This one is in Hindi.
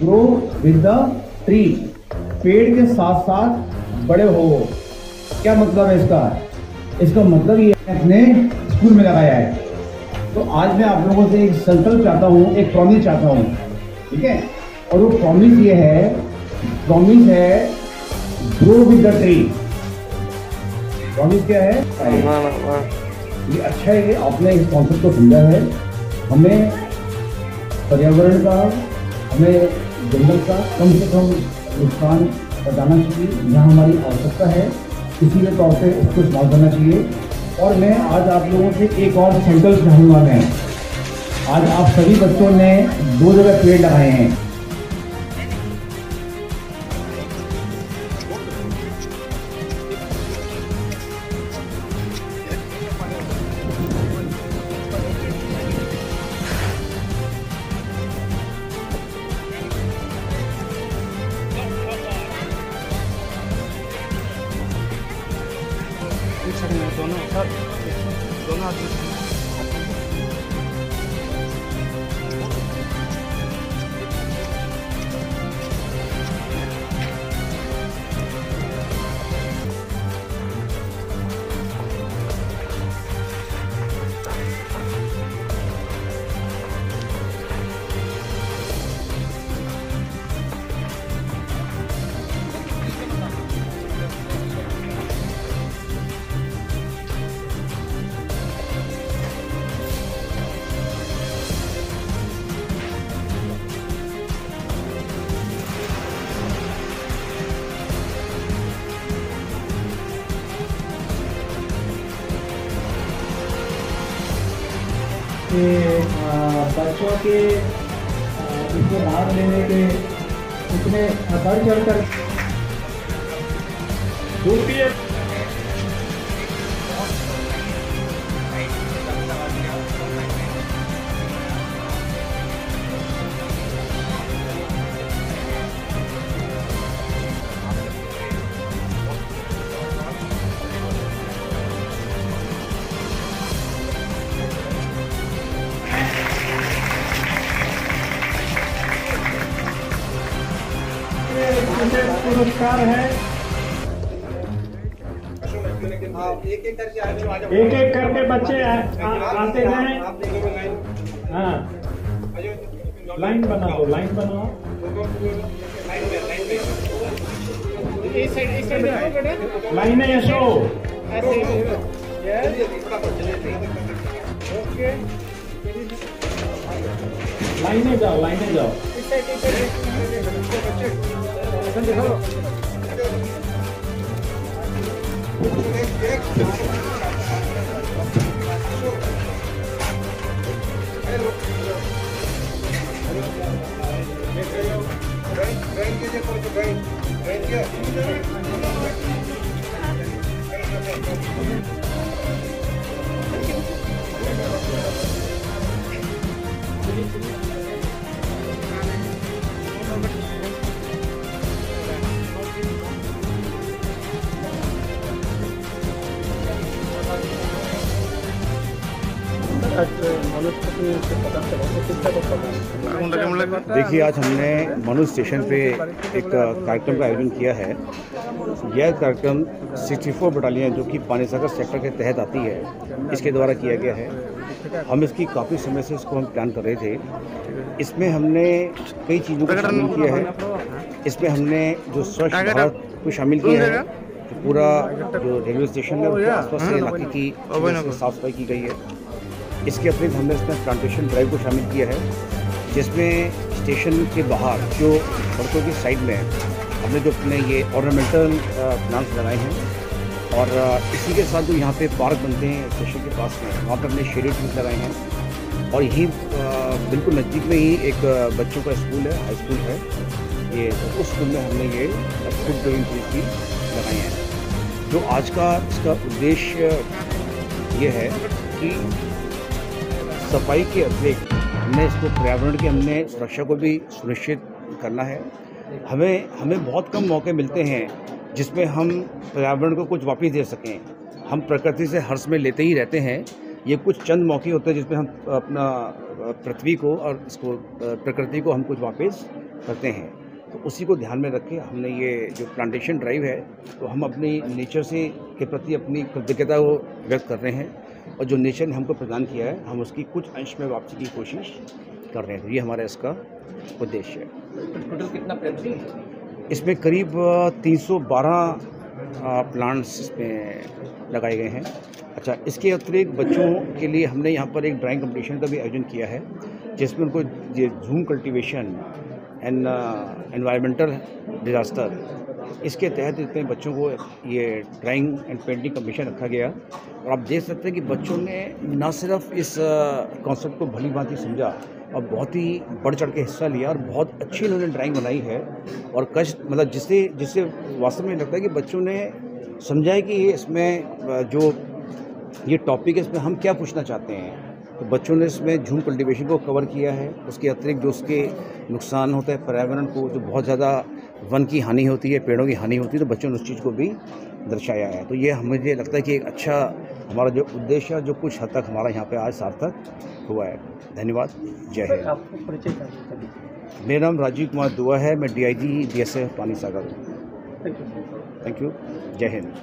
ग्रो विद द ट्री, पेड़ के साथ साथ बड़े हो। क्या मतलब है इसका? इसका मतलब ये अपने स्कूल में लगाया है। तो आज मैं आप लोगों से एक संकल्प चाहता हूँ, एक प्रॉमिस चाहता हूँ, ठीक है? और वो प्रॉमिस ये है, प्रॉमिस है grow with the tree. Promise क्या है? ये अच्छा है कि आपने इस कॉन्सेप्ट को समझा है। हमें पर्यावरण का, हमें जंगल का कम से कम नुकसान बताना चाहिए। जहाँ हमारी आवश्यकता है किसी के तौर पे उसको इस्तेमाल करना चाहिए। और मैं आज आप लोगों से एक और संकल्प चाहूँगा। मैं आज आप सभी बच्चों ने 2 जगह पेड़ लगाए हैं। दोनों कि बच्चों के इसमें भाग लेने के उसमें बढ़ चढ़कर पुरस्कार है। एक एक करके बच्चे आते हैं। हाँ, लाइन बना दो, लाइन बनाओ। लाइनें ऐसो लाइनें जाओ, लाइनें जाओ। देखिए, आज हमने मनुष्य स्टेशन पे एक कार्यक्रम का आयोजन किया है। यह कार्यक्रम 64 बटालियन जो कि पानीसागर सेक्टर के तहत आती है, इसके द्वारा किया गया है। हम इसकी काफ़ी समय से इसको हम प्लान कर रहे थे। इसमें हमने कई चीज़ों को शामिल किया है। इसमें हमने जो स्वच्छ भारत को शामिल किया है, तो पूरा जो रेलवे स्टेशन है उसके आसपास के इलाके की साफ सफाई की गई है। इसके अतिरिक्त हमने इसमें प्लांटेशन ड्राइव को शामिल किया है, जिसमें स्टेशन के बाहर जो सड़कों की साइड में हमने जो अपने ये ऑर्नामेंटल प्लांट्स लगाए हैं, और इसी के साथ जो यहाँ पे पार्क बनते हैं स्टेशन के पास में, वहाँ पर हमने शेडेड ट्रीज लगाए हैं। और यहीं बिल्कुल नज़दीक में ही एक बच्चों का स्कूल है, हाई स्कूल है ये, तो उस स्कूल में हमने ये फूड ग्रोइंग ट्रीज भी लगाए हैं। जो आज का इसका उद्देश्य ये है कि सफाई के अतिरिक्त हमने इसको पर्यावरण की हमने सुरक्षा को भी सुनिश्चित करना है। हमें बहुत कम मौके मिलते हैं जिसमें हम पर्यावरण को कुछ वापस दे सकें। हम प्रकृति से हर्ष में लेते ही रहते हैं। ये कुछ चंद मौके होते हैं जिसमें हम अपना पृथ्वी को और इसको प्रकृति को हम कुछ वापस करते हैं, तो उसी को ध्यान में रख के हमने ये जो प्लांटेशन ड्राइव है, तो हम अपनी नेचर से के प्रति अपनी कृतज्ञता को व्यक्त कर रहे हैं और जो नेचर ने हमको प्रदान किया है हम उसकी कुछ अंश में वापसी की कोशिश कर रहे हैं। तो ये हमारा इसका उद्देश्य है। टोटल कितना प्लांट है? इसमें करीब 312 प्लांट्स इसमें लगाए गए हैं। अच्छा, इसके अतिरिक्त बच्चों के लिए हमने यहाँ पर एक ड्राइंग कंपटीशन का भी आयोजन किया है, जिसमें उनको ये झूम कल्टीवेशन एंड एनवायरमेंटल डिज़ास्टर, इसके तहत इतने बच्चों को ये ड्राइंग एंड पेंटिंग कंपटीशन रखा गया। और आप देख सकते हैं कि बच्चों ने न सिर्फ इस कॉन्सेप्ट को भली भांति समझा और बहुत ही बढ़ चढ़ के हिस्सा लिया और बहुत अच्छी उन्होंने ड्राइंग बनाई है। और कष्ट मतलब जिससे वास्तव में लगता है कि बच्चों ने समझा है कि इसमें जो ये टॉपिक है इसमें हम क्या पूछना चाहते हैं। तो बच्चों ने इसमें झूम कल्टीवेशन को कवर किया है, उसके अतिरिक्त जो उसके नुकसान होता है पर्यावरण को, जो बहुत ज़्यादा वन की हानि होती है, पेड़ों की हानि होती है, तो बच्चों ने उस चीज़ को भी दर्शाया है। तो ये मुझे लगता है कि एक अच्छा हमारा जो उद्देश्य है जो कुछ हद तक हमारा यहाँ पे आज सार्थक हुआ है। धन्यवाद। जय हिंद। आपको परिचय चाहिए? मेरा नाम राजीव कुमार दुआ है, मैं DIG BSF Pani Sagar. Thank you. Thank you. जय हिंद।